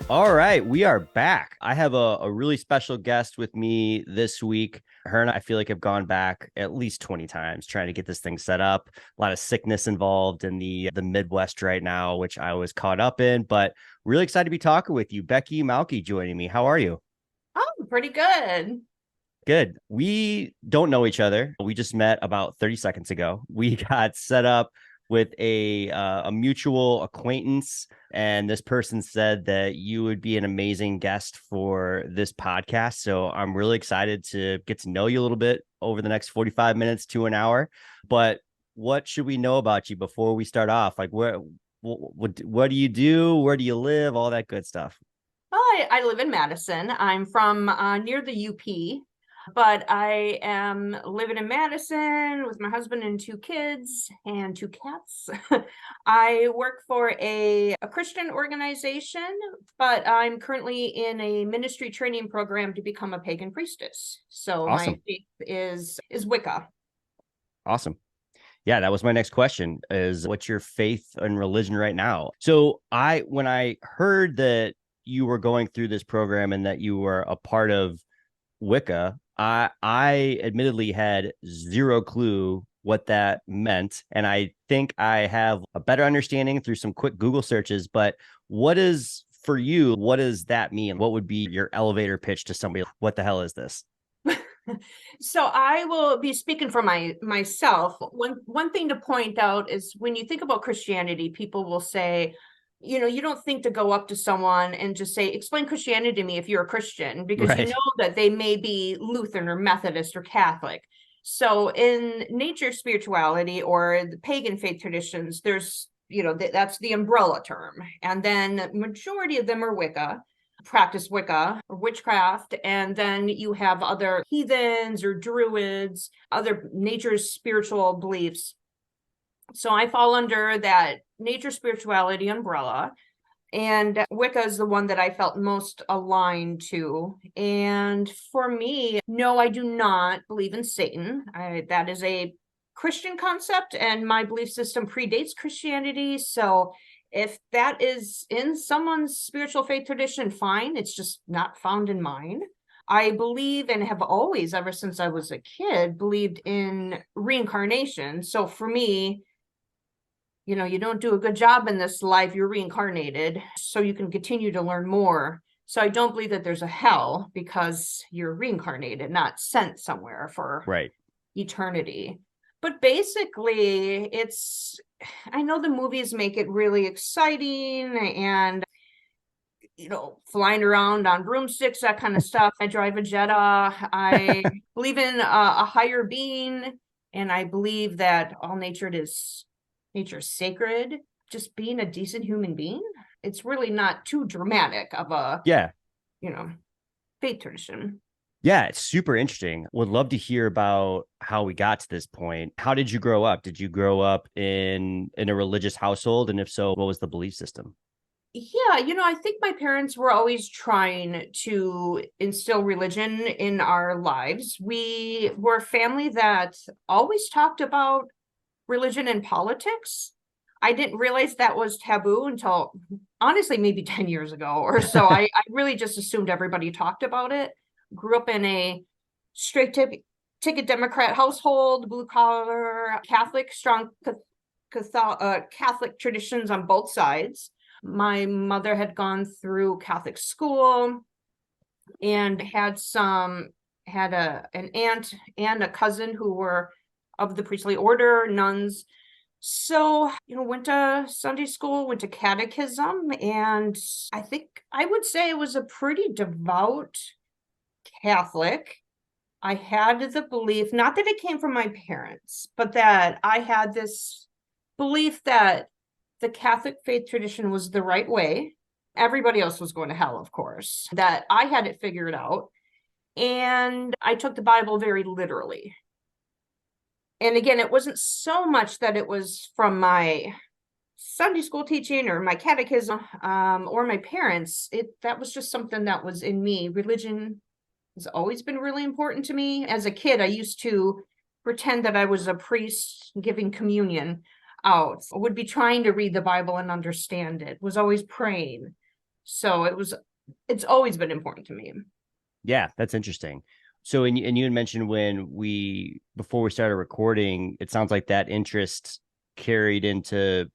All right, we are back. I have a really special guest with me this week. Her and I feel like have gone back at least 20 times trying to get this thing set up. A lot of sickness involved in the Midwest right now, which I was caught up in, but really excited to be talking with you. Becky, Malke joining me. How are you? Oh, pretty good. Good. We don't know each other. We just met about 30 seconds ago. We got set up with a mutual acquaintance, and this person said that you would be an amazing guest for this podcast. So I'm really excited to get to know you a little bit over the next 45 minutes to an hour. But what should we know about you before we start off? Like what do you do? Where do you live? All that good stuff. Well, I live in Madison. I'm from near the UP, but I am living in Madison with my husband and two kids and two cats. I work for a Christian organization, but I'm currently in a ministry training program to become a pagan priestess. So my Awesome. faith is Wicca. Awesome. Yeah, that was my next question is what's your faith and religion right now? So when I heard that you were going through this program and that you were a part of Wicca, I admittedly had zero clue what that meant. And I think I have a better understanding through some quick Google searches. But what is for you, what does that mean? What would be your elevator pitch to somebody? What the hell is this? So I will be speaking for myself. One thing to point out is when you think about Christianity, people will say, you don't think to go up to someone and just say, explain Christianity to me if you're a Christian, because you Right. know that they may be Lutheran or Methodist or Catholic. So in nature spirituality or the pagan faith traditions, there's, that's the umbrella term. And then majority of them are Wicca, practice Wicca or witchcraft, and then you have other heathens or druids, other nature's spiritual beliefs. So I fall under that nature spirituality umbrella, and Wicca is the one that I felt most aligned to. And for me, no, I do not believe in Satan. That is a Christian concept, and my belief system predates Christianity. So if that is in someone's spiritual faith tradition, fine. It's just not found in mine. I believe and have always, ever since I was a kid, believed in reincarnation. So for me, you don't do a good job in this life, you're reincarnated, so you can continue to learn more. So I don't believe that there's a hell because you're reincarnated, not sent somewhere for Right. eternity. But basically, I know the movies make it really exciting and, flying around on broomsticks, that kind of stuff. I drive a Jetta. I believe in a higher being, and I believe that all nature is sacred. Just being a decent human being. It's really not too dramatic of a, Yeah. you know, faith tradition. Yeah, it's super interesting. Would love to hear about how we got to this point. How did you grow up? Did you grow up in a religious household? And if so, what was the belief system? Yeah, I think my parents were always trying to instill religion in our lives. We were a family that always talked about religion and politics. I didn't realize that was taboo until honestly maybe 10 years ago or so. I really just assumed everybody talked about it. Grew up in a straight ticket Democrat household, blue collar, Catholic, strong Catholic traditions on both sides. My mother had gone through Catholic school and had an aunt and a cousin who were of the priestly order, nuns. So, went to Sunday school, went to catechism, and I think I would say it was a pretty devout Catholic. I had the belief, not that it came from my parents, but that I had this belief that the Catholic faith tradition was the right way. Everybody else was going to hell, of course, that I had it figured out. And I took the Bible very literally. And again, it wasn't so much that it was from my Sunday school teaching or my catechism or my parents. That was just something that was in me. Religion has always been really important to me. As a kid, I used to pretend that I was a priest giving communion out. I would be trying to read the Bible and understand it, was always praying. So it's always been important to me. Yeah, that's interesting. So, and you had mentioned before we started recording, it sounds like that interest carried into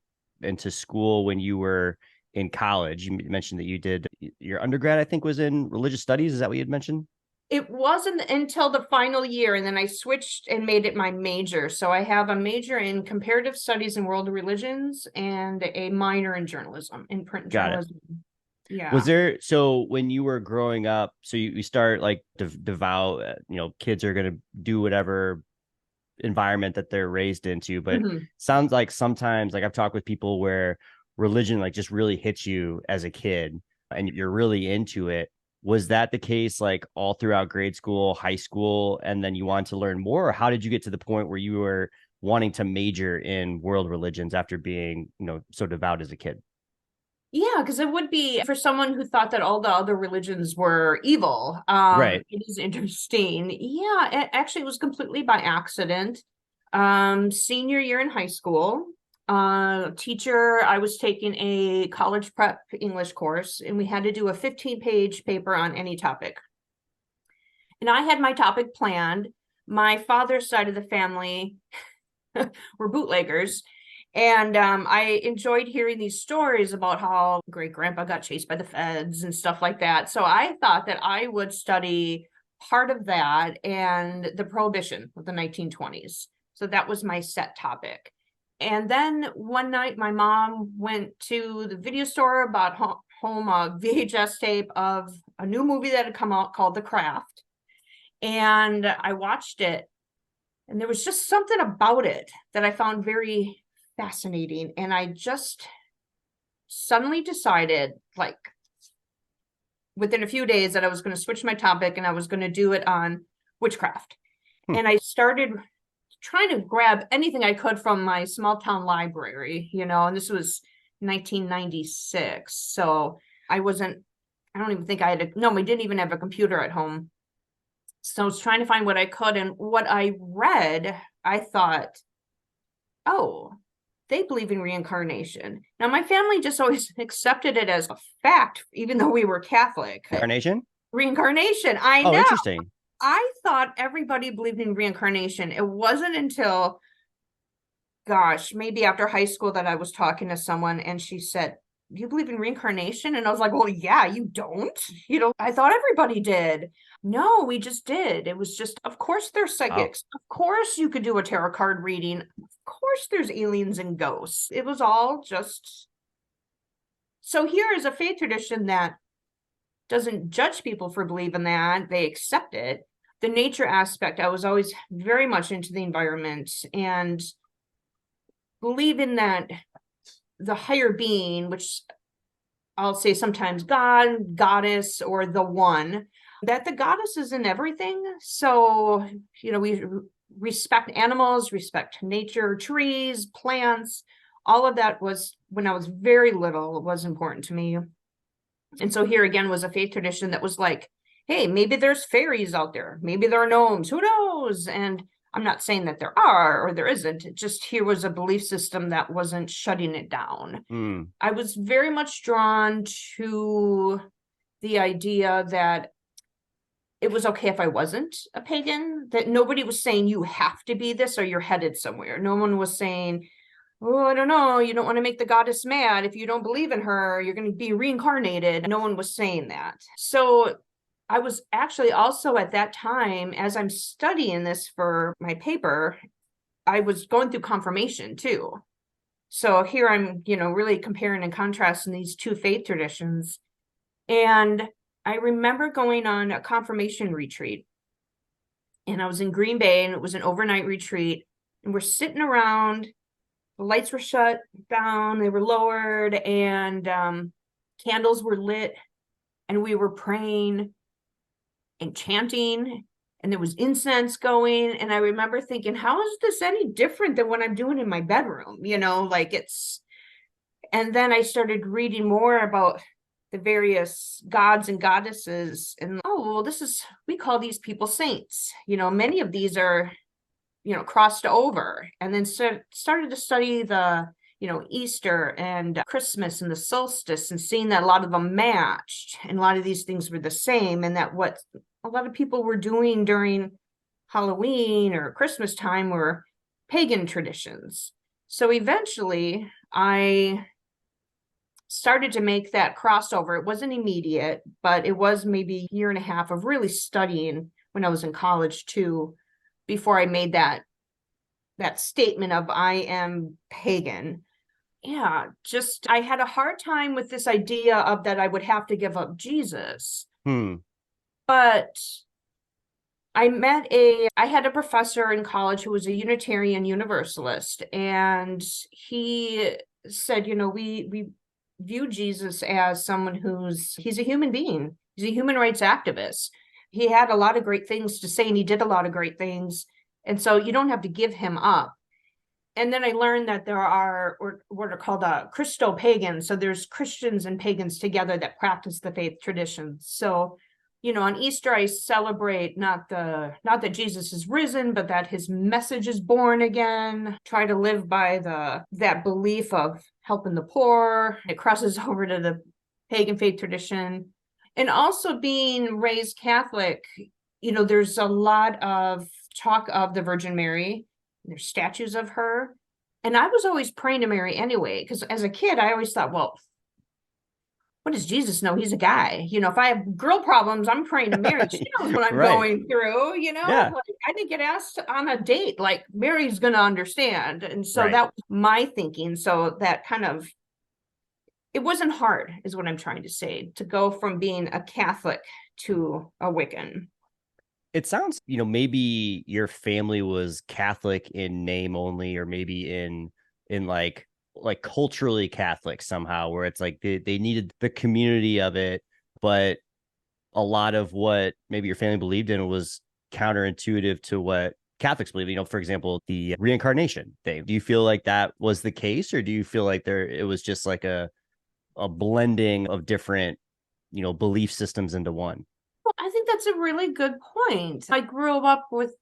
school when you were in college. You mentioned that you did your undergrad, I think, was in religious studies. Is that what you had mentioned? It wasn't until the final year, and then I switched and made it my major. So I have a major in comparative studies and world religions and a minor in journalism, in print Got it. journalism. Was Yeah. there, so when you were growing up, so you start like devout, kids are going to do whatever environment that they're raised into, but Mhm. sounds like sometimes, like I've talked with people where religion like just really hits you as a kid and you're really into it. Was that the case like all throughout grade school, high school, and then you wanted to learn more? Or how did you get to the point where you were wanting to major in world religions after being, so devout as a kid? Yeah, because it would be for someone who thought that all the other religions were evil. Right. It is interesting. Yeah, actually, it was completely by accident. Senior year in high school, teacher, I was taking a college prep English course, and we had to do a 15-page paper on any topic. And I had my topic planned. My father's side of the family were bootleggers. And I enjoyed hearing these stories about how great grandpa got chased by the feds and stuff like that. So I thought that I would study part of that and the prohibition of the 1920s. So that was my set topic. And then one night, my mom went to the video store, bought home a VHS tape of a new movie that had come out called The Craft. And I watched it, and there was just something about it that I found very fascinating. And I just suddenly decided, like, within a few days, that I was going to switch my topic and I was going to do it on witchcraft. Hmm. And I started trying to grab anything I could from my small town library, and this was 1996. So I don't even think no, we didn't even have a computer at home. So I was trying to find what I could. And what I read, I thought, oh, they believe in reincarnation. Now, my family just always accepted it as a fact, even though we were Catholic. Incarnation? Reincarnation, I Oh, know. interesting. I thought everybody believed in reincarnation. It wasn't until, gosh, maybe after high school that I was talking to someone and she said, you believe in reincarnation? And I was like, well, yeah, you don't. I thought everybody did. No, we just did. It was just, of course, there's Wow. psychics. Of course, you could do a tarot card reading. Of course, there's aliens and ghosts. It was all just. So here is a faith tradition that doesn't judge people for believing that, they accept it. The nature aspect, I was always very much into the environment and believing that the higher being, which I'll say sometimes God, goddess, or the one, that the goddess is in everything. So, we respect animals, respect nature, trees, plants. All of that was, when I was very little, was important to me. And so here again was a faith tradition that was like, hey, maybe there's fairies out there. Maybe there are gnomes. Who knows? And I'm not saying that there are or there isn't. It just here was a belief system that wasn't shutting it down. Mm. I was very much drawn to the idea that it was okay if I wasn't a pagan, that nobody was saying you have to be this or you're headed somewhere. No one was saying, oh, I don't know, you don't want to make the goddess mad. If you don't believe in her, you're going to be reincarnated. No one was saying that. So I was actually also at that time, as I'm studying this for my paper, I was going through confirmation too. So here I'm, really comparing and contrasting these two faith traditions. And I remember going on a confirmation retreat. And I was in Green Bay, and it was an overnight retreat. And we're sitting around, the lights were shut down, they were lowered, and candles were lit, and we were praying and chanting, and there was incense going. And I remember thinking, how is this any different than what I'm doing in my bedroom? And then I started reading more about the various gods and goddesses, and well, we call these people saints. Many of these are crossed over. And then started to study the Easter and Christmas and the solstice, and seeing that a lot of them matched and a lot of these things were the same, and that what a lot of people were doing during Halloween or Christmas time were pagan traditions. So eventually I started to make that crossover. It wasn't immediate, but it was maybe a year and a half of really studying when I was in college too, before I made that statement of I am pagan. Yeah, just I had a hard time with this idea of that I would have to give up Jesus. But I had a professor in college who was a Unitarian Universalist, and he said, we view Jesus as someone he's a human being. He's a human rights activist. He had a lot of great things to say, and he did a lot of great things. And so you don't have to give him up. And then I learned that there are what are called Christo-pagans. So there's Christians and pagans together that practice the faith traditions. So, on Easter, I celebrate not that Jesus is risen, but that his message is born again. Try to live by that belief of helping the poor. It crosses over to the pagan faith tradition. And also being raised Catholic, there's a lot of talk of the Virgin Mary. There's statues of her. And I was always praying to Mary anyway, because as a kid, I always thought, well, what does Jesus know? He's a guy. If I have girl problems, I'm praying to Mary. She knows what I'm going through, Yeah. Like, I didn't get asked on a date, like Mary's going to understand. And so that was my thinking. So that it wasn't hard, is what I'm trying to say, to go from being a Catholic to a Wiccan. It sounds, maybe your family was Catholic in name only, or maybe in like culturally Catholic somehow, where it's like they needed the community of it, but a lot of what maybe your family believed in was counterintuitive to what Catholics believe. For example, the reincarnation thing. Do you feel like that was the case, or do you feel like it was just like a blending of different, belief systems into one? Well, I think that's a really good point. I grew up with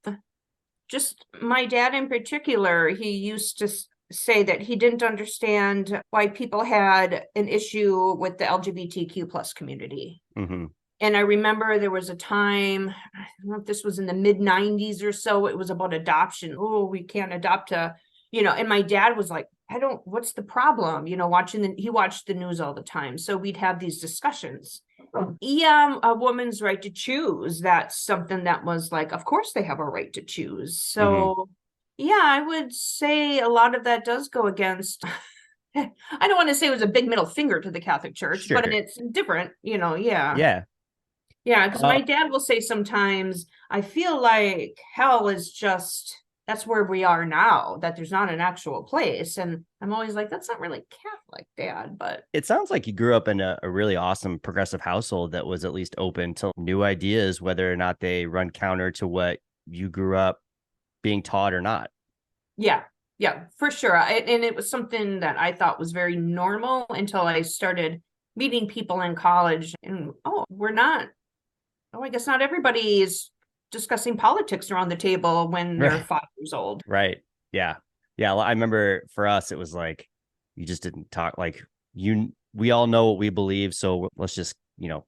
just my dad in particular. He used to say that he didn't understand why people had an issue with the LGBTQ plus community. Mm-hmm. And I remember there was a time, I don't know if this was in the mid 90s or so, it was about adoption. Oh, we can't adopt and my dad was like, what's the problem? He watched the news all the time. So we'd have these discussions. Yeah, a woman's right to choose. That's something that was like, of course they have a right to choose. So yeah, I would say a lot of that does go against I don't want to say it was a big middle finger to the Catholic Church, but it's different, yeah. Yeah, because my dad will say sometimes, I feel like hell is that's where we are now, that there's not an actual place. And I'm always like, that's not really Catholic, Dad. But it sounds like you grew up in a really awesome progressive household that was at least open to new ideas, whether or not they run counter to what you grew up being taught or not. Yeah, for sure. And it was something that I thought was very normal until I started meeting people in college. And I guess not everybody is discussing politics around the table when they're 5 years old. Right. Yeah. I remember for us, it was like, you just didn't talk, like we all know what we believe. So let's just,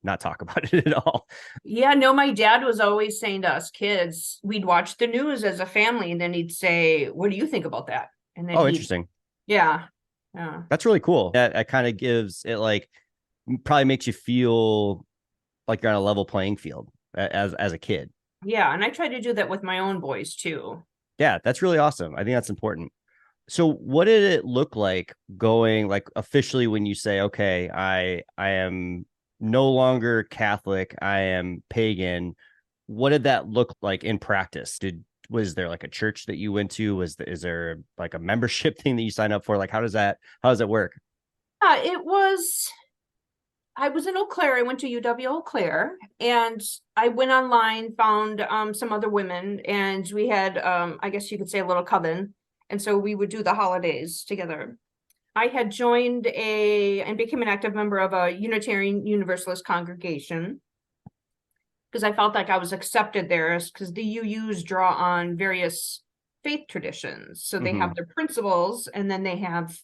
not talk about it at all. Yeah, no, my dad was always saying to us kids, we'd watch the news as a family, and then he'd say, what do you think about that? And then interesting. Yeah. That's really cool. That kind of gives it, like, probably makes you feel like you're on a level playing field as a kid. Yeah, and I try to do that with my own boys too. Yeah, that's really awesome. I think that's important. So what did it look like going, like, officially, when you say, okay, I am no longer Catholic, I am pagan? What did that look like in practice? Was there like a church that you went to? Is there like a membership thing that you sign up for? Like, how does that work? I was in Eau Claire. I went to UW Eau Claire, and I went online, found some other women, and we had, I guess you could say, a little coven. And so we would do the holidays together. I had joined and became an active member of a Unitarian Universalist congregation because I felt like I was accepted there, because the UUs draw on various faith traditions. So they have their principles, and then they have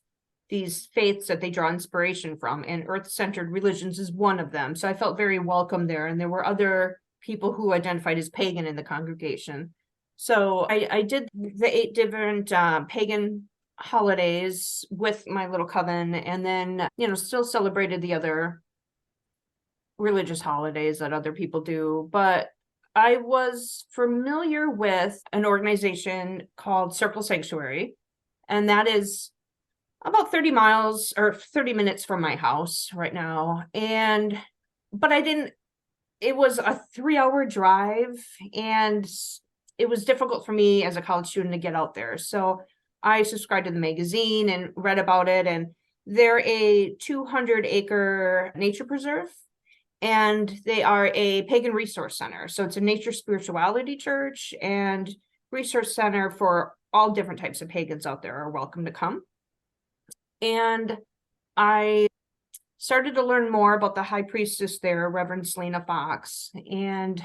these faiths that they draw inspiration from, and earth-centered religions is one of them. So I felt very welcome there, and there were other people who identified as pagan in the congregation. So I did the 8 different pagan holidays with my little coven, and then, you know, still celebrated the other religious holidays that other people do. But I was familiar with an organization called Circle Sanctuary, and that is about 30 miles or 30 minutes from my house right now. But it was a 3-hour drive, and it was difficult for me as a college student to get out there. So I subscribed to the magazine and read about it, and they're a 200-acre nature preserve, and they are a pagan resource center. So it's a nature spirituality church and resource center for all different types of pagans out there are welcome to come. And I started to learn more about the high priestess there, Reverend Selena Fox, and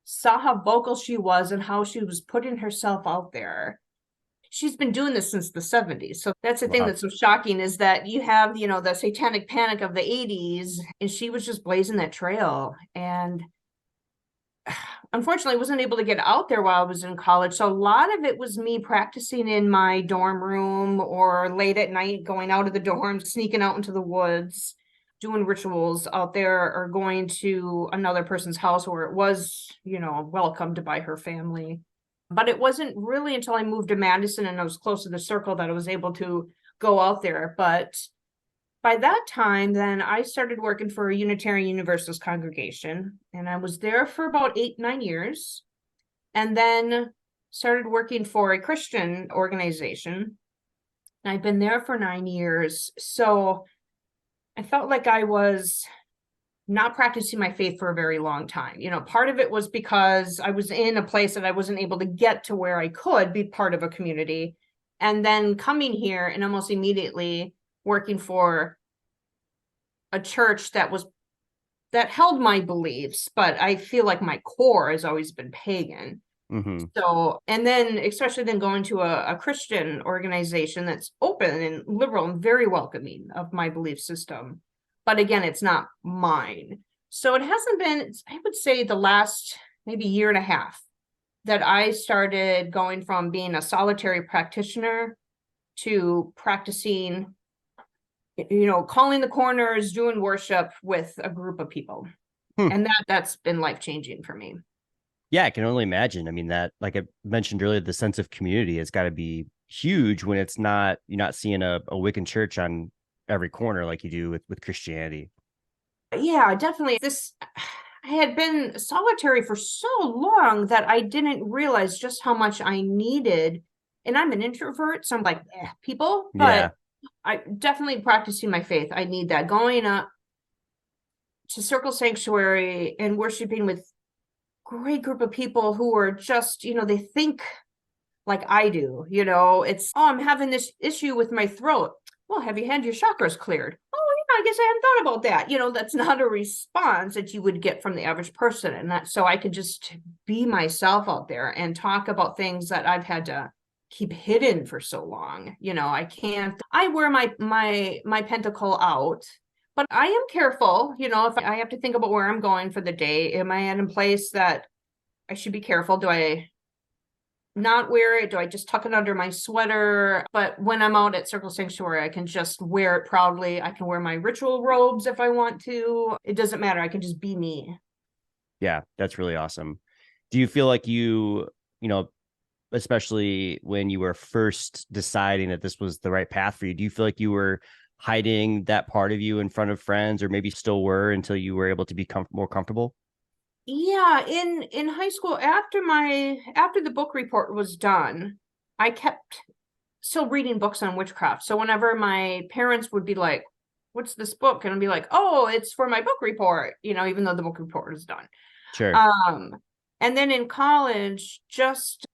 saw how vocal she was and how she was putting herself out there. She's been doing this since the 70s. So that's the thing that's so shocking, is that you have, you know, the satanic panic of the 80s, and she was just blazing that trail. And unfortunately, I wasn't able to get out there while I was in college. So a lot of it was me practicing in my dorm room, or late at night going out of the dorm, sneaking out into the woods, doing rituals out there, or going to another person's house where it was, you know, welcomed by her family. But it wasn't really until I moved to Madison and I was close to the circle that I was able to go out there. But by that time, then I started working for a Unitarian Universalist congregation, and I was there for about 8-9 years, and then started working for a Christian organization. And I've been there for 9 years. So I felt like I was not practicing my faith for a very long time. You know, part of it was because I was in a place that I wasn't able to get to where I could be part of a community. And then coming here and almost immediately working for a church that held my beliefs, but I feel like my core has always been pagan. Mm-hmm. So, and then especially then going to a Christian organization that's open and liberal and very welcoming of my belief system. But again, it's not mine. So it hasn't been, I would say, the last maybe year and a half that I started going from being a solitary practitioner to practicing, you know, calling the corners, doing worship with a group of people. And that's been life-changing for me. Yeah, I can only imagine. I mean, that, like I mentioned earlier, the sense of community has got to be huge when it's not, you're not seeing a Wiccan church on every corner like you do with Christianity. Yeah, definitely. I had been solitary for so long that I didn't realize just how much I needed. And I'm an introvert, so I'm like, people, but I definitely practicing my faith. I need that. Going up to Circle Sanctuary and worshiping with great group of people who are just, you know, they think like I do. You know, it's, oh, I'm having this issue with my throat. Well, have you had your chakras cleared? Oh, yeah, I guess I hadn't thought about that. You know, that's not a response that you would get from the average person. And that, so I could just be myself out there and talk about things that I've had to keep hidden for so long. You know, I wear my pentacle out, but I am careful. You know, if I have to think about where I'm going for the day, am I at a place that I should be careful? Do I not wear it? Do I just tuck it under my sweater? But when I'm out at Circle Sanctuary, I can just wear it proudly. I can wear my ritual robes if I want to. It doesn't matter. I can just be me. Yeah, that's really awesome. Do you feel like you know, especially when you were first deciding that this was the right path for you, do you feel like you were hiding that part of you in front of friends, or maybe still were until you were able to be more comfortable? Yeah, in high school, after the book report was done, I kept still reading books on witchcraft. So whenever my parents would be like, "What's this book?" and I'd be like, "Oh, it's for my book report," you know, even though the book report is done. Sure. And then in college, just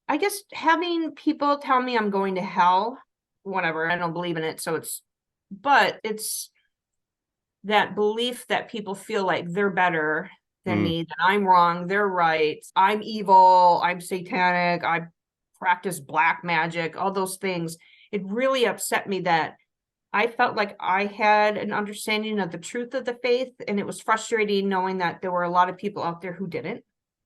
I guess having people tell me I'm going to hell, whatever, I don't believe in it, but it's that belief that people feel like they're better than me, that I'm wrong, they're right, I'm evil, I'm satanic, I practice black magic, all those things. it really upset me that I felt like I had an understanding of the truth of the faith, and it was frustrating knowing that there were a lot of people out there who didn't.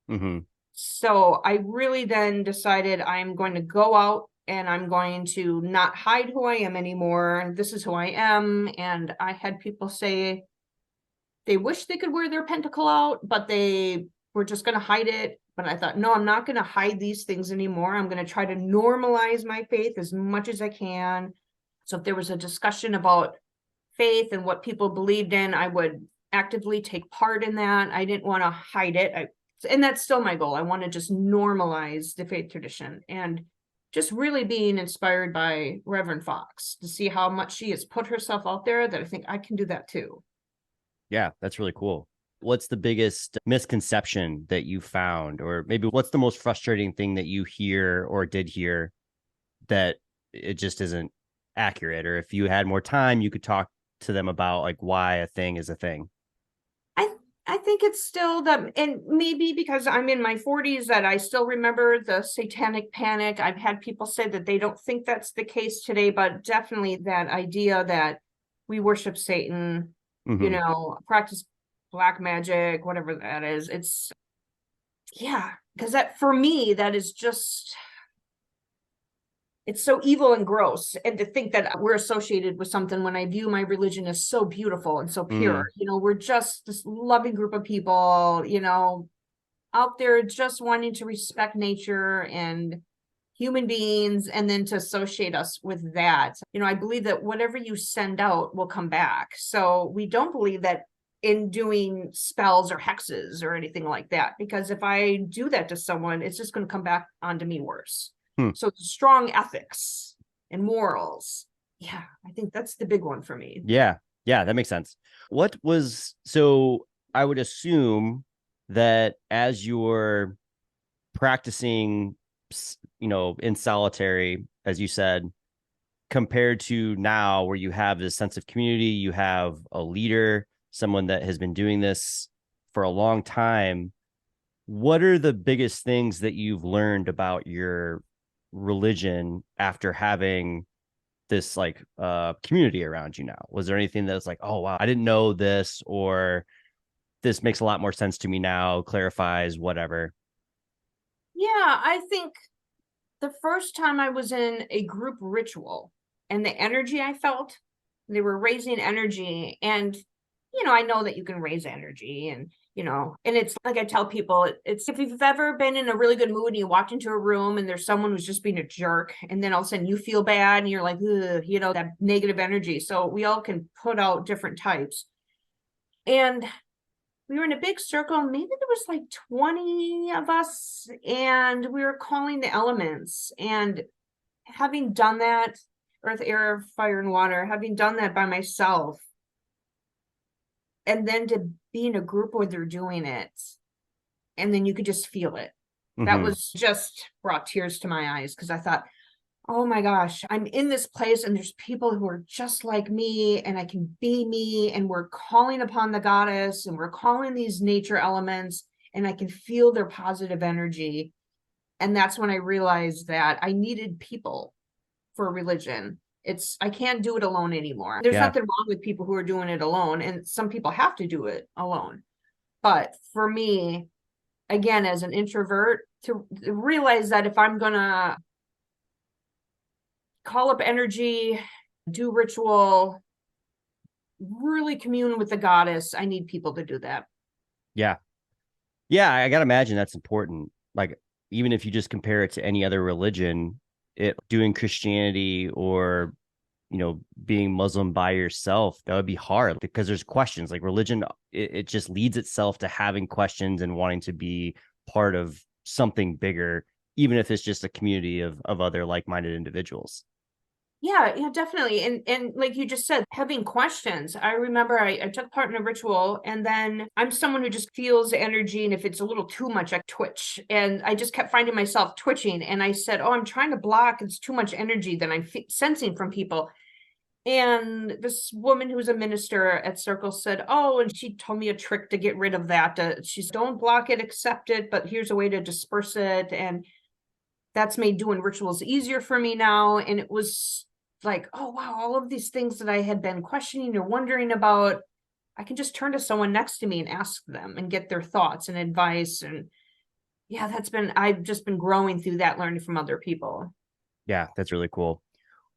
Mm-hmm. So I really then decided I'm going to go out and I'm going to not hide who I am anymore. This is who I am. And I had people say they wish they could wear their pentacle out, but they were just going to hide it. But I thought, no, I'm not going to hide these things anymore. I'm going to try to normalize my faith as much as I can. So if there was a discussion about faith and what people believed in, I would actively take part in that. I didn't want to hide it. And that's still my goal. I want to just normalize the faith tradition, and just really being inspired by Reverend Fox to see how much she has put herself out there, that I think I can do that too. Yeah, that's really cool. What's the biggest misconception that you found, or maybe what's the most frustrating thing that you hear or did hear that it just isn't accurate? Or if you had more time, you could talk to them about like why a thing is a thing. I think it's still and maybe because I'm in my 40s, that I still remember the satanic panic. I've had people say that they don't think that's the case today, but definitely that idea that we worship Satan, Mm-hmm. practice black magic, whatever that is. Yeah, because that, for me, that is just, it's so evil and gross. And to think that we're associated with something when I view my religion as so beautiful and so pure. Mm, We're just this loving group of people, out there just wanting to respect nature and human beings, and then to associate us with that. I believe that whatever you send out will come back. So we don't believe that in doing spells or hexes or anything like that, because if I do that to someone, it's just going to come back onto me worse. hmm. So strong ethics and morals. Yeah, I think that's the big one for me. Yeah. Yeah, that makes sense. So I would assume that as you're practicing, in solitary, as you said, compared to now where you have this sense of community, you have a leader, someone that has been doing this for a long time. What are the biggest things that you've learned about your religion after having this like community around you now? Was there anything that's like, oh wow, I didn't know this, or this makes a lot more sense to me now, clarifies whatever? Yeah, I think the first time I was in a group ritual and the energy I felt, they were raising energy. And, I know that you can raise energy, and it's like I tell people, it's if you've ever been in a really good mood and you walk into a room and there's someone who's just being a jerk, and then all of a sudden you feel bad and you're like, ugh, that negative energy. So we all can put out different types. And we were in a big circle. Maybe there was like 20 of us, and we were calling the elements. And having done that, earth, air, fire, and water, having done that by myself, and then to be in a group where they're doing it, and then you could just feel it. That Mm-hmm. was just brought tears to my eyes, because I thought, oh my gosh, I'm in this place and there's people who are just like me, and I can be me, and we're calling upon the goddess and we're calling these nature elements, and I can feel their positive energy. And that's when I realized that I needed people for religion. I can't do it alone anymore. There's Yeah. nothing wrong with people who are doing it alone, and some people have to do it alone. But for me, again, as an introvert, to realize that if I'm gonna call up energy, do ritual, really commune with the goddess, I need people to do that. Yeah. Yeah, I gotta imagine that's important. Like, even if you just compare it to any other religion, it doing Christianity or being Muslim by yourself, that would be hard because there's questions. Like religion, it just leads itself to having questions and wanting to be part of something bigger, even if it's just a community of other like-minded individuals. Yeah, definitely. And like you just said, having questions. I remember I took part in a ritual, and then I'm someone who just feels energy, and if it's a little too much, I twitch. And I just kept finding myself twitching. And I said, oh, I'm trying to block. It's too much energy that I'm sensing from people. And this woman who's a minister at Circle said, oh, and she told me a trick to get rid of that. She's, don't block it, accept it, but here's a way to disperse it. And that's made doing rituals easier for me now. And it was like, oh, wow, all of these things that I had been questioning or wondering about, I can just turn to someone next to me and ask them and get their thoughts and advice. And yeah, I've just been growing through that, learning from other people. Yeah, that's really cool.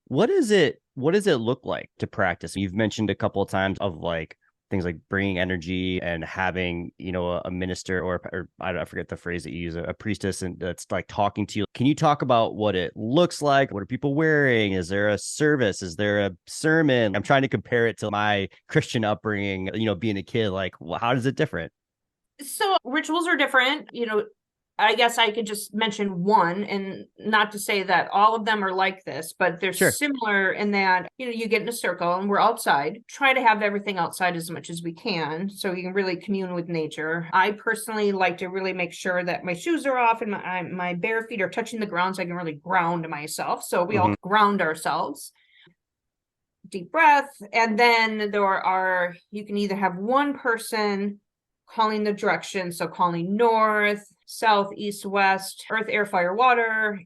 What does it look like to practice? You've mentioned a couple of times of like things like bringing energy and having, a minister or I forget the phrase that you use, a priestess, and that's like talking to you. Can you talk about what it looks like? What are people wearing? Is there a service? Is there a sermon? I'm trying to compare it to my Christian upbringing, being a kid. Like, how does it different? So rituals are different. I guess I could just mention one, and not to say that all of them are like this, but they're Sure. similar in that, you get in a circle and we're outside, try to have everything outside as much as we can so you can really commune with nature. I personally like to really make sure that my shoes are off and my bare feet are touching the ground so I can really ground myself. So we all ground ourselves. Deep breath. And then you can either have one person calling the direction, so calling north, south, east, west, earth, air, fire, water,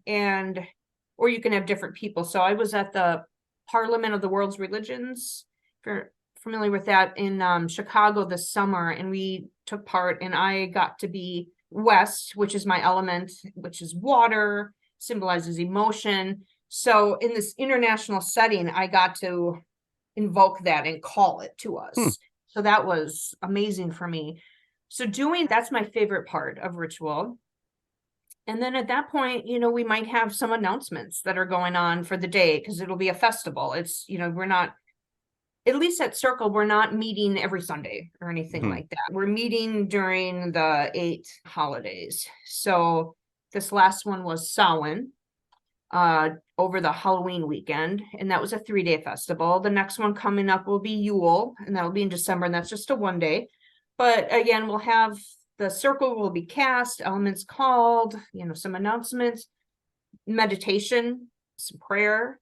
or you can have different people. So I was at the Parliament of the World's Religions, if you're familiar with that, in Chicago this summer, and we took part, and I got to be west, which is my element, which is water, symbolizes emotion. So in this international setting, I got to invoke that and call it to us. So that was amazing for me. So that's my favorite part of ritual. And then at that point, we might have some announcements that are going on for the day because it'll be a festival. It's, we're not, at least at Circle, we're not meeting every Sunday or anything like that. We're meeting during the 8 holidays. So this last one was Samhain, over the Halloween weekend, and that was a 3-day festival. The next one coming up will be Yule, and that'll be in December, and that's just a 1-day. But again, we'll have the circle will be cast, elements called, some announcements, meditation, some prayer,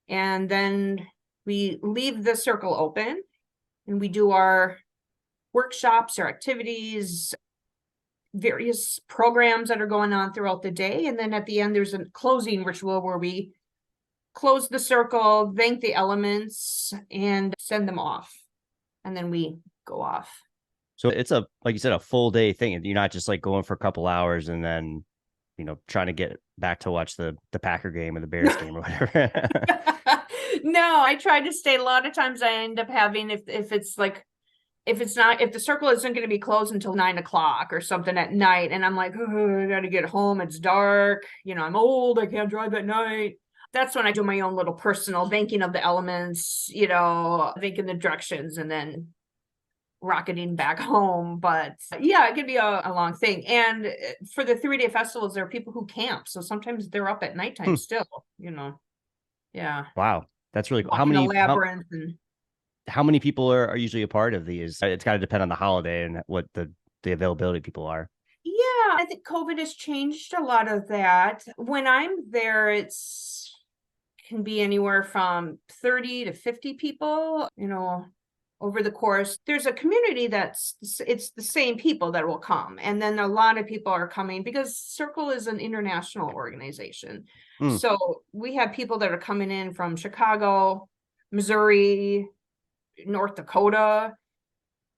and then we leave the circle open and we do our workshops or activities, various programs that are going on throughout the day. And then at the end, there's a closing ritual where we close the circle, thank the elements, and send them off. And then we go off. So it's like you said, a full day thing. You're not just like going for a couple hours and then, trying to get back to watch the Packer game or the Bears game or whatever. No, I try to stay. A lot of times I end up having, if the circle isn't going to be closed until 9 o'clock or something at night, and I'm like, oh, I got to get home. It's dark. I'm old. I can't drive at night. That's when I do my own little personal thanking of the elements, thinking the directions, and then rocketing back home. But yeah, it could be a long thing. And for the 3-day festivals, there are people who camp. So sometimes they're up at nighttime still, Yeah. Wow. That's really cool. Walking a labyrinth how many people are usually a part of these? It's got to depend on the holiday and what the availability of people are. Yeah, I think COVID has changed a lot of that. When I'm there, can be anywhere from 30 to 50 people, over the course. There's a community it's the same people that will come. And then a lot of people are coming because Circle is an international organization. So we have people that are coming in from Chicago, Missouri, North Dakota,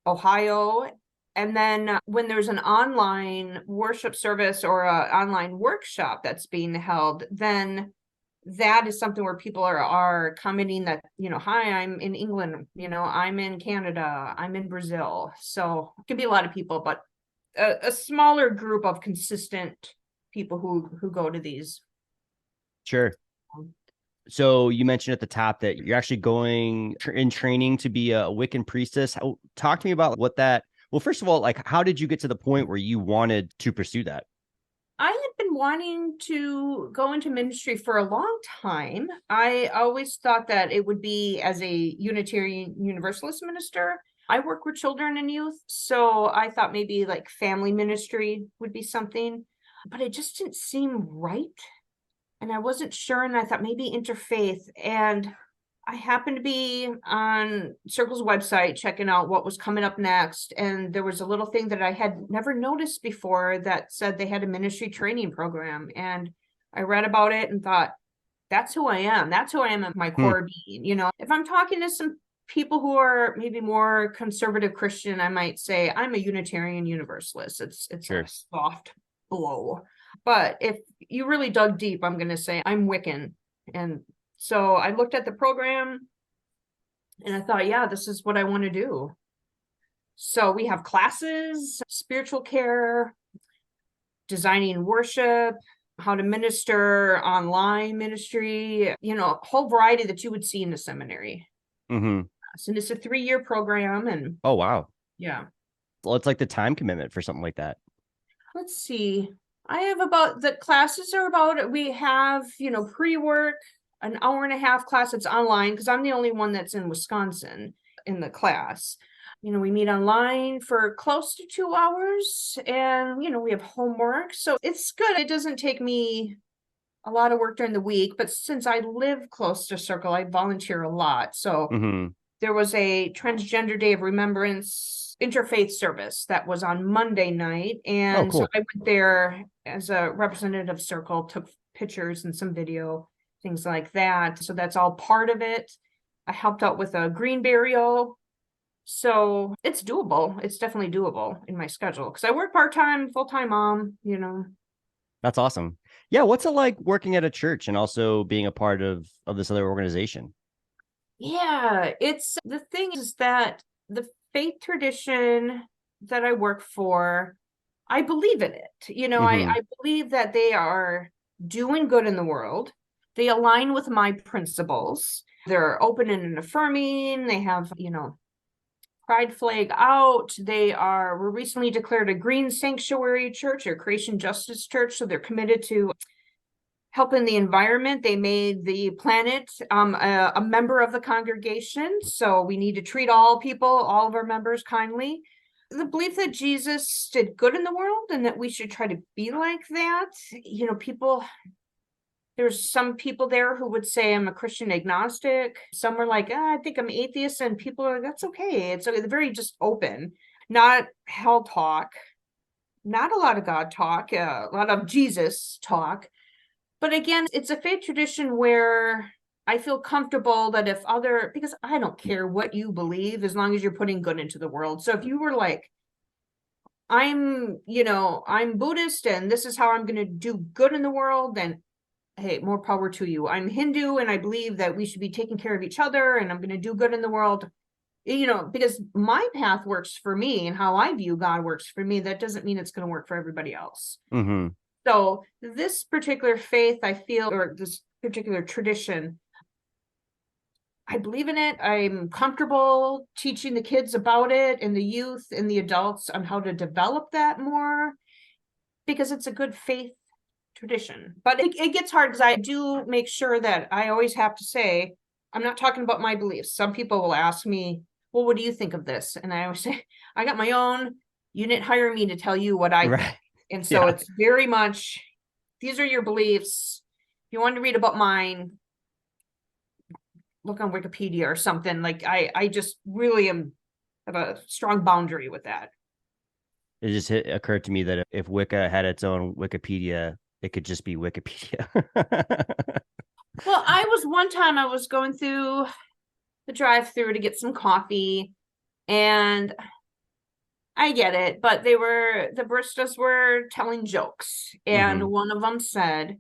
Ohio. And then when there's an online worship service or an online workshop that's being held, then that is something where people are commenting that, hi, I'm in England, I'm in Canada, I'm in Brazil. So it can be a lot of people, but a smaller group of consistent people who go to these. Sure. So you mentioned at the top that you're actually going in training to be a Wiccan priestess. Talk to me about well, first of all, like, how did you get to the point where you wanted to pursue that? I had been wanting to go into ministry for a long time. I always thought that it would be as a Unitarian Universalist minister. I work with children and youth, so I thought maybe like family ministry would be something, but it just didn't seem right. And I wasn't sure, and I thought maybe interfaith. And I happened to be on Circle's website checking out what was coming up next. And there was a little thing that I had never noticed before that said they had a ministry training program. And I read about it and thought, That's who I am. That's who I am at my Hmm. core being. If I'm talking to some people who are maybe more conservative Christian, I might say I'm a Unitarian Universalist. It's a Sure. soft blow. But if you really dug deep, I'm going to say I'm Wiccan. And so I looked at the program and I thought, yeah, this is what I want to do. So we have classes, spiritual care, designing worship, how to minister, online ministry, a whole variety that you would see in the seminary. Mm-hmm. So it's a 3-year program. And Oh, wow. yeah, Well, it's like the time commitment for something like that. let's see. I have the classes are about, we have, pre-work, an hour and a half class. It's online because I'm the only one that's in Wisconsin in the class. We meet online for close to 2 hours and, we have homework. So it's good. It doesn't take me a lot of work during the week, but since I live close to Circle, I volunteer a lot. So Mm-hmm. there was a Transgender Day of Remembrance interfaith service that was on Monday night. Oh, And so cool. I went there as a representative of Circle, took pictures and some video, things like that. So that's all part of it. I helped out with a green burial. So it's doable. It's definitely doable in my schedule because I work part-time, full-time mom. That's awesome. Yeah. What's it like working at a church and also being a part of this other organization? Yeah, it's the thing is that the faith tradition that I work for, I believe in it. Mm-hmm. I believe that they are doing good in the world. They align with my principles. They're open and affirming. They have, pride flag out. Were recently declared a green sanctuary church or creation justice church. So they're committed to helping the environment. They made the planet a member of the congregation. So we need to treat all people, all of our members kindly. The belief that Jesus did good in the world and that we should try to be like that. There's some people there who would say I'm a Christian agnostic. Some are like, I think I'm atheist. And people are, that's okay. It's very just open, not hell talk, not a lot of God talk, a lot of Jesus talk. But again, it's a faith tradition where I feel comfortable that because I don't care what you believe as long as you're putting good into the world. So if you were like, I'm Buddhist and this is how I'm going to do good in the world, then hey, more power to you. I'm Hindu and I believe that we should be taking care of each other and I'm going to do good in the world. Because my path works for me and how I view God works for me. That doesn't mean it's going to work for everybody else. Mm-hmm. So this particular faith, I feel, or this particular tradition, I believe in it. I'm comfortable teaching the kids about it and the youth and the adults on how to develop that more because it's a good faith tradition. But it gets hard because I do make sure that I always have to say, I'm not talking about my beliefs. Some people will ask me, well, what do you think of this? And I always say, I got my own. You didn't hire me to tell you what I think. Right. And so Yeah. it's very much, these are your beliefs. If you want to read about mine, look on Wikipedia or something. Like I just really have a strong boundary with that. It just occurred to me that if Wicca had its own Wikipedia, it could just be Wikipedia. Well, one time I was going through the drive-through to get some coffee and I get it, but the baristas were telling jokes and Mm-hmm. one of them said,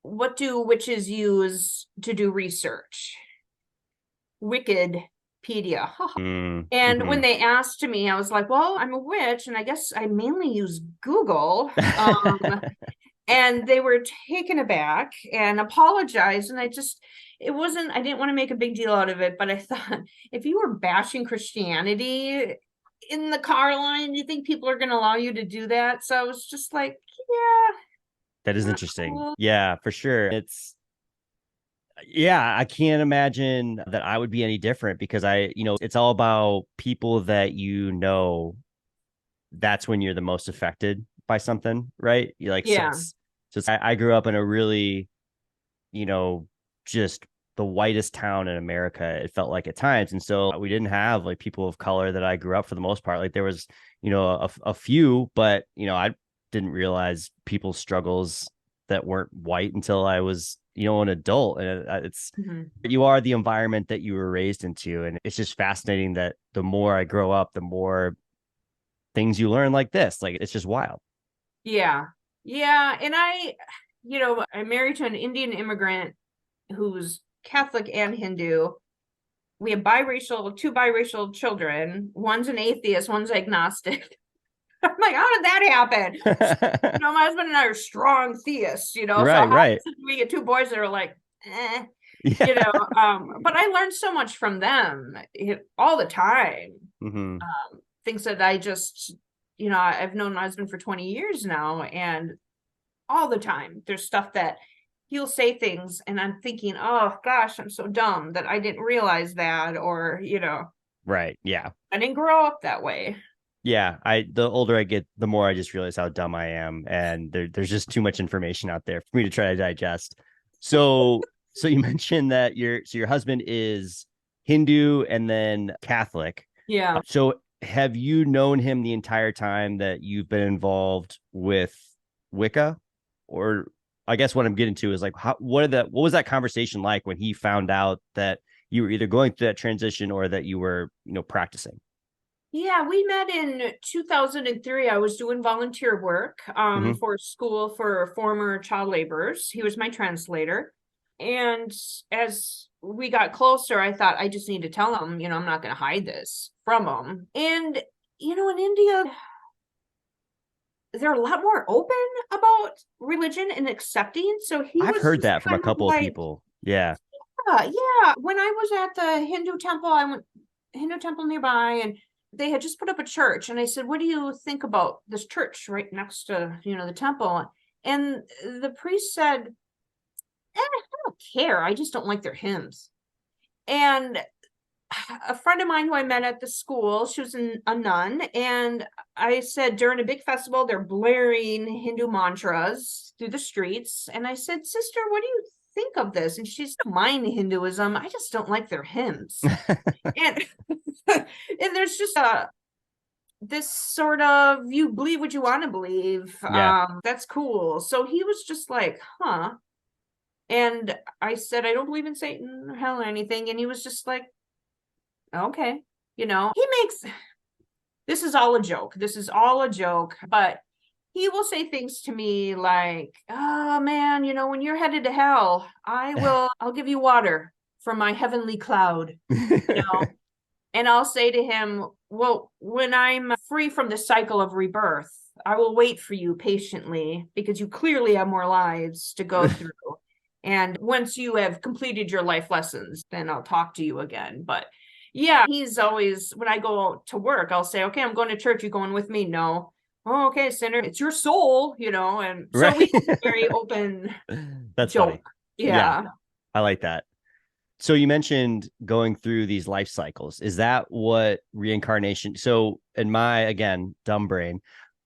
what do witches use to do research? Wikipedia. And when Mm-hmm. they asked me, I was like, well, I'm a witch and I guess I mainly use Google. And they were taken aback and apologized. And I didn't want to make a big deal out of it, but I thought if you were bashing Christianity in the car line, you think people are going to allow you to do that? So I was just like, That is yeah, not interesting. cool. Yeah, for sure. Yeah, I can't imagine that I would be any different because it's all about people that that's when you're the most affected by something, right? You like, so Yeah. I grew up in a really, you know, just the whitest town in America, it felt like at times. And so we didn't have like people of color that I grew up for the most part. Like there was, a few, but, I didn't realize people's struggles that weren't white until I was, an adult, and it's you are the environment that you were raised into, and it's just fascinating that the more I grow up, the more things you learn like this. Like it's just wild. Yeah. Yeah. And I'm married to an Indian immigrant who's Catholic and Hindu. We have two biracial children. One's an atheist, one's agnostic. I'm like, how did that happen? My husband and I are strong theists, so Right, how right. did we get two boys that are like, Yeah. But I learned so much from them all the time. Mm-hmm. Things that I just, I've known my husband for 20 years now, and all the time there's stuff that he'll say things and I'm thinking, oh gosh, I'm so dumb that I didn't realize that, or Right. Yeah. I didn't grow up that way. Yeah. The older I get, the more I just realize how dumb I am. And there's just too much information out there for me to try to digest. So you mentioned that your husband is Hindu and then Catholic. Yeah. So have you known him the entire time that you've been involved with Wicca? Or I guess what I'm getting to is like, what was that conversation like when he found out that you were either going through that transition or that you were, practicing? Yeah, we met in 2003. I was doing volunteer work Mm-hmm. for school for former child laborers. He was my translator. And as we got closer, I thought I just need to tell him, I'm not going to hide this from him. And, in India, they're a lot more open about religion and accepting. So he I've was heard just that from a kind of couple of like, people. Yeah. yeah. When I was at the Hindu temple, I went Hindu temple nearby, and they had just put up a church. And I said, what do you think about this church right next to, the temple? And the priest said, I don't care. I just don't like their hymns. And a friend of mine who I met at the school, she was a nun, and I said during a big festival, they're blaring Hindu mantras through the streets. And I said, sister, what do you think of this? And she's, don't mind Hinduism. I just don't like their hymns. And and there's just this sort of, you believe what you want to believe. Yeah. That's cool. So he was just like, huh. And I said, I don't believe in Satan or hell or anything. And he was just like, okay. He makes, this is all a joke. This is all a joke. But he will say things to me like, oh man, when you're headed to hell, I'll give you water from my heavenly cloud, and I'll say to him, well, when I'm free from the cycle of rebirth, I will wait for you patiently because you clearly have more lives to go through. And once you have completed your life lessons, then I'll talk to you again. But yeah, he's always, when I go to work, I'll say, okay, I'm going to church. You going with me? No. Oh, okay, sinner. It's your soul, and so Right. we very open That's funny. joke. Yeah. Yeah. I like that. So you mentioned going through these life cycles. Is that what reincarnation? So in my, again, dumb brain,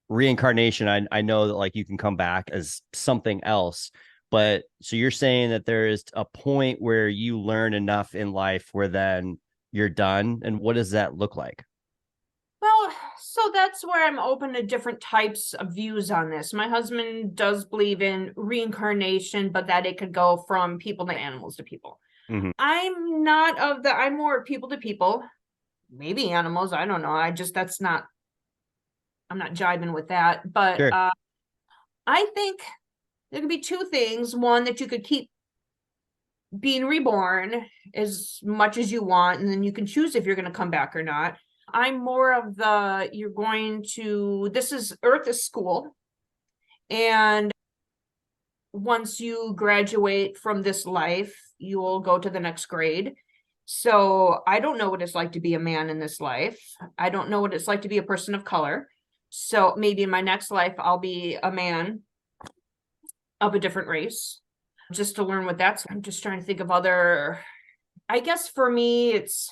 reincarnation, I know that like you can come back as something else, but so you're saying that there is a point where you learn enough in life where then you're done. And what does that look like? Well, so that's where I'm open to different types of views on this. My husband does believe in reincarnation, but that it could go from people to animals to people. Mm-hmm. I'm more people to people, maybe animals. I don't know. I'm not jiving with that. But Sure. I think there could be two things. One, that you could keep being reborn as much as you want, and then you can choose if you're going to come back or not. I'm more of this is Earth is school. And once you graduate from this life, you will go to the next grade. So I don't know what it's like to be a man in this life. I don't know what it's like to be a person of color. So maybe in my next life, I'll be a man of a different race, just to learn what that's. I'm just trying to think of I guess for me, it's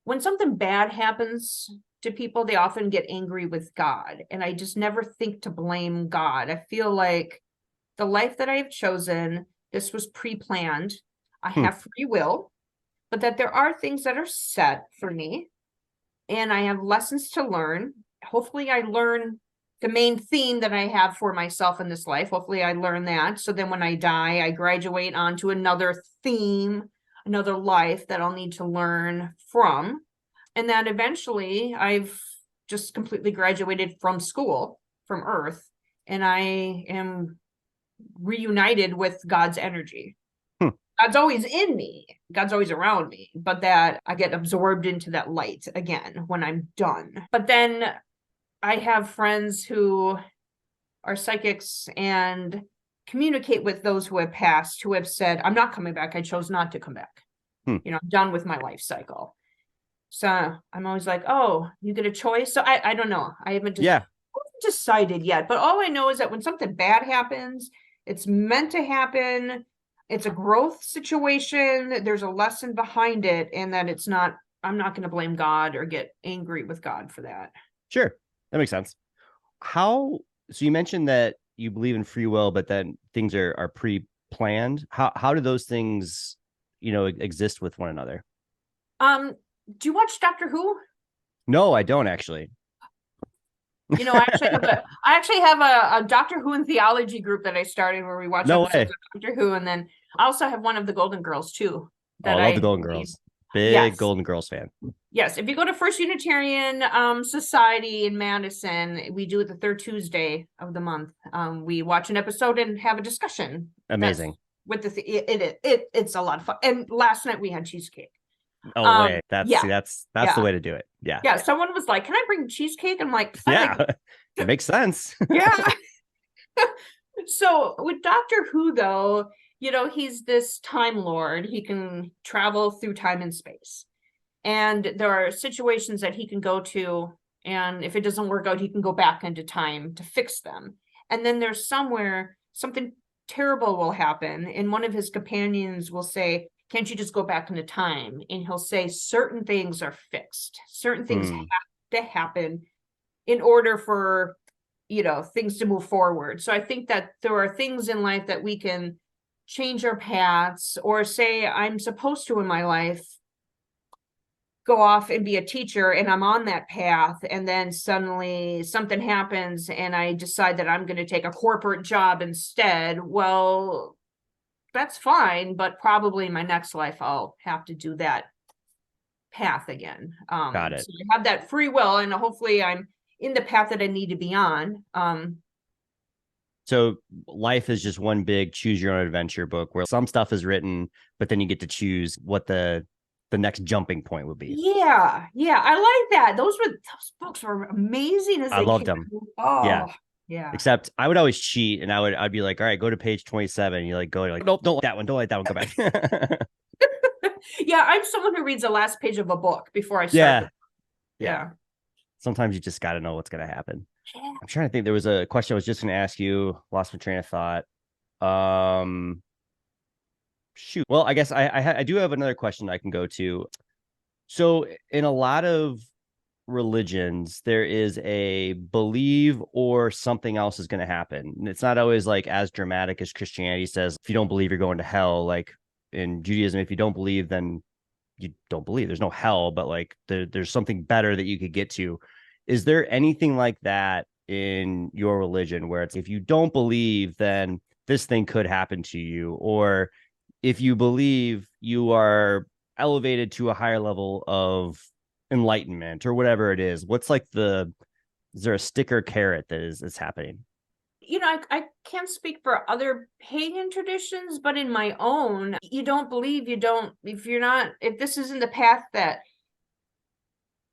when something bad happens to people, they often get angry with God. And I just never think to blame God. I feel like the life that I've chosen, this was pre-planned. I Hmm. have free will, but that there are things that are set for me and I have lessons to learn. Hopefully I learn the main theme that I have for myself in this life. Hopefully I learn that. So then when I die, I graduate onto another theme, another life that I'll need to learn from. And that eventually I've just completely graduated from school, from Earth, and I am reunited with God's energy. Hmm. God's always in me. God's always around me, but that I get absorbed into that light again when I'm done. But then I have friends who are psychics and communicate with those who have passed, who have said, I'm not coming back. I chose not to come back. I'm done with my life cycle. So I'm always like, oh, you get a choice. So I don't know. I haven't decided yet, but all I know is that when something bad happens, it's meant to happen. It's a growth situation. There's a lesson behind it, and that it's not, I'm not going to blame God or get angry with God for that. Sure. That makes sense. So you mentioned that you believe in free will, but then things are pre-planned. How do those things, exist with one another? Do you watch Doctor Who? No, I don't actually. I actually have a Doctor Who and theology group that I started where we watch episodes of Doctor Who, and then I also have one of the Golden Girls too. I love the Golden Girls. Big Golden Girls fan. Yes, if you go to First Unitarian Society in Madison, we do it the third Tuesday of the month. We watch an episode and have a discussion. Amazing. It's a lot of fun. And last night we had cheesecake. Oh wait, that's the way to do it. Yeah. Someone was like, "Can I bring cheesecake?" I'm like, it makes sense. Yeah. So with Doctor Who, though, he's this time lord. He can travel through time and space, and there are situations that he can go to, and if it doesn't work out, he can go back into time to fix them. And then there's somewhere something terrible will happen, and one of his companions will say, can't you just go back into time? And he'll say certain things are fixed. Certain things have to happen in order for, things to move forward. So I think that there are things in life that we can change our paths, or say I'm supposed to in my life go off and be a teacher, and I'm on that path, and then suddenly something happens and I decide that I'm going to take a corporate job instead. Well, that's fine, but probably in my next life I'll have to do that path again. Got it. So I have that free will, and hopefully I'm in the path that I need to be on. So life is just one big choose your own adventure book where some stuff is written, but then you get to choose what the next jumping point would be. Yeah, I like that. Those books were amazing. I loved them. Oh, yeah. Except I would always cheat, and I'd be like, all right, go to page 27. You like you're like, nope, don't like that one. Don't like that one. Go back. Yeah, I'm someone who reads the last page of a book before I start. Yeah. Sometimes you just got to know what's going to happen. Yeah. I'm trying to think. There was a question I was just going to ask you. Lost my train of thought. Shoot. Well, I guess I do have another question I can go to. So in a lot of religions, there is a believe or something else is going to happen. And it's not always like as dramatic as Christianity says, if you don't believe, you're going to hell. Like in Judaism, if you don't believe, then you don't believe. There's no hell, but like there's something better that you could get to. Is there anything like that in your religion where it's if you don't believe, then this thing could happen to you? Or if you believe, you are elevated to a higher level of enlightenment or whatever it is? What's like is there a stick or carrot that is happening? I can't speak for other pagan traditions, but in my own, you don't believe, if this isn't the path that,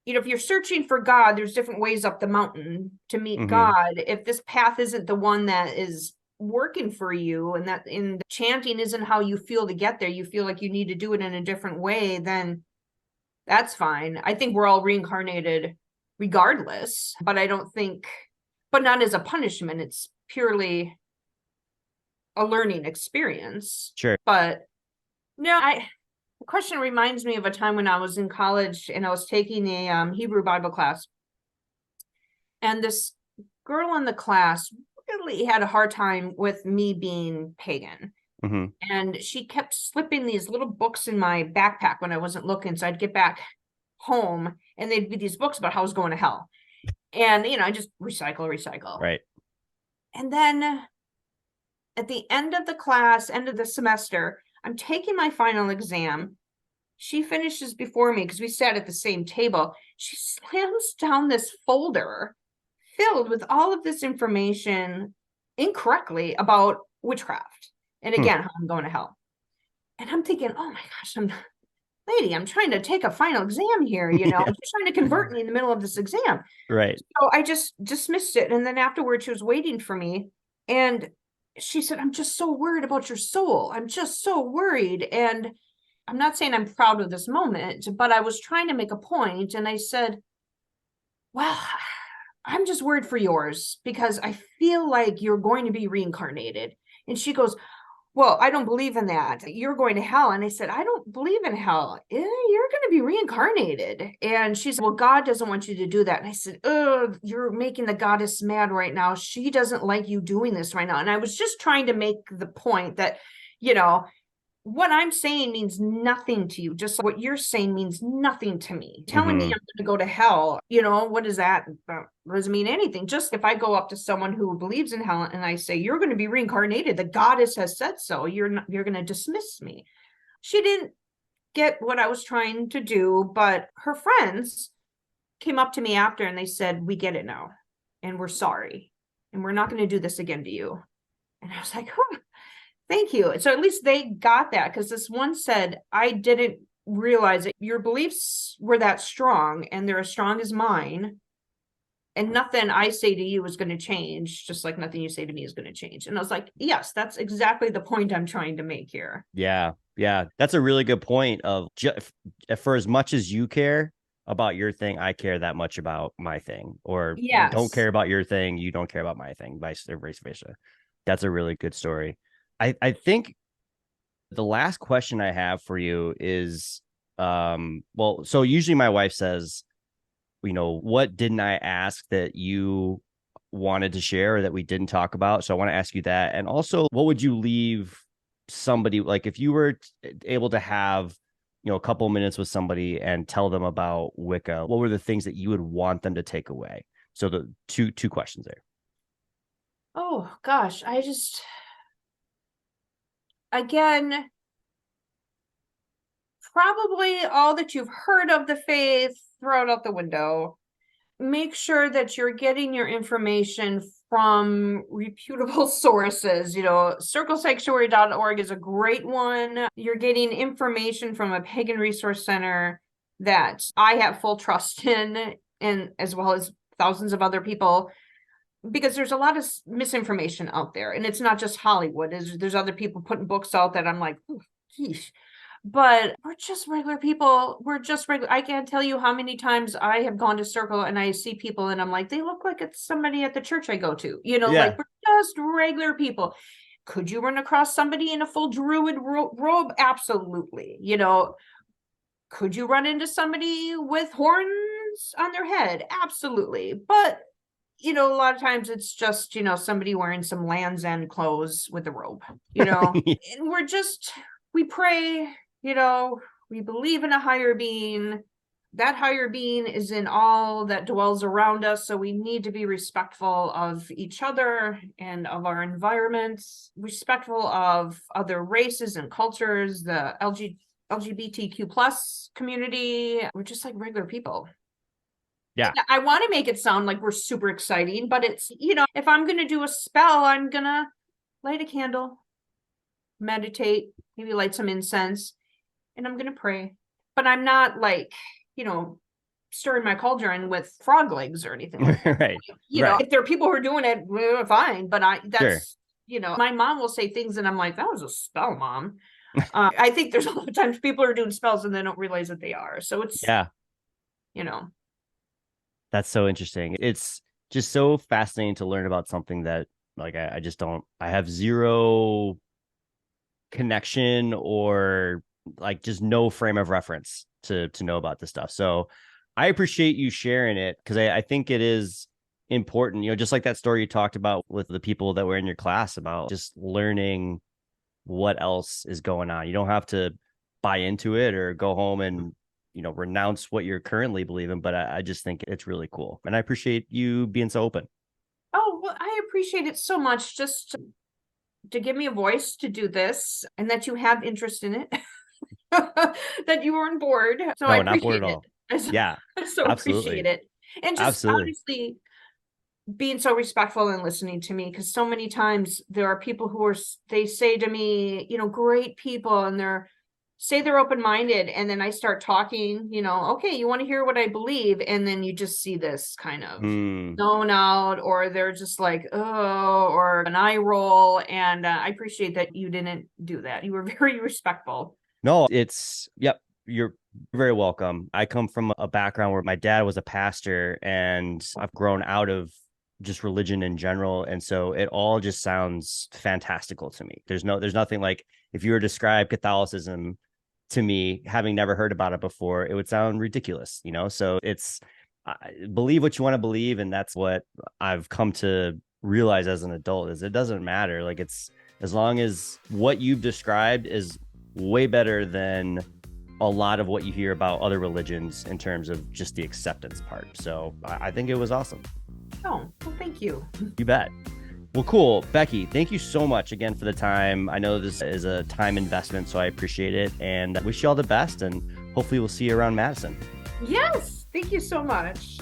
if you're searching for God, there's different ways up the mountain to meet God. If this path isn't the one that is working for you, and that in chanting isn't how you feel to get there, you feel like you need to do it in a different way, then that's fine. I think we're all reincarnated regardless, but not as a punishment. It's purely a learning experience. Sure. But no, the question reminds me of a time when I was in college and I was taking a Hebrew Bible class. And this girl in the class really had a hard time with me being pagan. And she kept slipping these little books in my backpack when I wasn't looking. So I'd get back home and they'd be these books about how I was going to hell. And, I just recycle. Right. And then at the end of the class, end of the semester, I'm taking my final exam. She finishes before me because we sat at the same table. She slams down this folder filled with all of this information incorrectly about witchcraft. And Hmm. again, how I'm going to hell. And I'm thinking, oh my gosh, I'm trying to take a final exam here, Yeah. she's trying to convert me in the middle of this exam. Right. So I just dismissed it. And then afterwards, she was waiting for me. And she said, I'm just so worried about your soul. I'm just so worried. And I'm not saying I'm proud of this moment, but I was trying to make a point. And I said, well, I'm just worried for yours because I feel like you're going to be reincarnated. And she goes, well, I don't believe in that. You're going to hell. And I said, I don't believe in hell. You're going to be reincarnated. And she said, well, God doesn't want you to do that. And I said, oh, you're making the goddess mad right now. She doesn't like you doing this right now. And I was just trying to make the point that, you know, what I'm saying means nothing to you. Just what you're saying means nothing to me. Telling me I'm Mm-hmm. going to go to hell, what is that? That doesn't mean anything. Just if I go up to someone who believes in hell and I say, you're going to be reincarnated, the goddess has said so, you're going to dismiss me. She didn't get what I was trying to do, but her friends came up to me after and they said, we get it now. And we're sorry. And we're not going to do this again to you. And I was like, huh. Thank you. So at least they got that because this one said, I didn't realize that your beliefs were that strong and they're as strong as mine. And nothing I say to you is going to change, just like nothing you say to me is going to change. And I was like, yes, that's exactly the point I'm trying to make here. Yeah. Yeah. That's a really good point of for as much as you care about your thing, I care that much about my thing, or don't Yes. care about your thing, you don't care about my thing, vice versa. That's a really good story. I think the last question I have for you is, well, so usually my wife says, what didn't I ask that you wanted to share or that we didn't talk about? So I want to ask you that. And also, what would you leave somebody, like if you were able to have, a couple minutes with somebody and tell them about Wicca, what were the things that you would want them to take away? So the two questions there. Oh gosh, again, probably all that you've heard of the faith, throw it out the window. Make sure that you're getting your information from reputable sources. Circlesanctuary.org is a great one. You're getting information from a pagan resource center that I have full trust in, and as well as thousands of other people, because there's a lot of misinformation out there, and it's not just Hollywood. There's other people putting books out that I'm like, geez. But we're just regular people. We're just regular. I can't tell you how many times I have gone to Circle and I see people and I'm like, they look like it's somebody at the church I go to. Yeah. Like we're just regular people. Could you run across somebody in a full druid robe? Absolutely. Could you run into somebody with horns on their head? Absolutely. But a lot of times it's just, somebody wearing some Land's End clothes with a robe, and we pray, we believe in a higher being. That higher being is in all that dwells around us. So we need to be respectful of each other and of our environments, respectful of other races and cultures, the LGBTQ plus community. We're just like regular people. Yeah. I want to make it sound like we're super exciting, but it's, if I'm going to do a spell, I'm going to light a candle, meditate, maybe light some incense, and I'm going to pray. But I'm not like, stirring my cauldron with frog legs or anything like that. Right. Right. If there are people who are doing it, well, fine. But Sure. my mom will say things and I'm like, that was a spell, Mom. I think there's a lot of times people are doing spells and they don't realize that they are. So it's, Yeah. you know, That's so interesting. It's just so fascinating to learn about something that, like, I just don't, I have zero connection or like just no frame of reference to know about this stuff. So I appreciate you sharing it because I think it is important, just like that story you talked about with the people that were in your class about just learning what else is going on. You don't have to buy into it or go home and renounce what you're currently believing, but I just think it's really cool. And I appreciate you being so open. Oh, well, I appreciate it so much just to give me a voice to do this and that you have interest in it, that you weren't bored. So I No, not bored appreciate at it. all. Yeah, I so appreciate absolutely. it. And just Absolutely. honestly being so respectful and listening to me, because so many times there are people who they say to me, great people, and they're open-minded, and then I start talking, okay, you want to hear what I believe, and then you just see this kind of Mm. zone out, or they're just like, oh, or an eye roll. And I appreciate that you didn't do that. You were very respectful. No, yep, you're very welcome. I come from a background where my dad was a pastor, and I've grown out of just religion in general. And so it all just sounds fantastical to me. There's nothing like, if you were to describe Catholicism to me, having never heard about it before, it would sound ridiculous, So believe what you want to believe. And that's what I've come to realize as an adult, is it doesn't matter. Like, it's, as long as what you've described is way better than a lot of what you hear about other religions in terms of just the acceptance part. So I think it was awesome. Oh, well, thank you. You bet. Well, cool. Becky, thank you so much again for the time. I know this is a time investment, so I appreciate it, and wish you all the best, and hopefully we'll see you around Madison. Yes, thank you so much.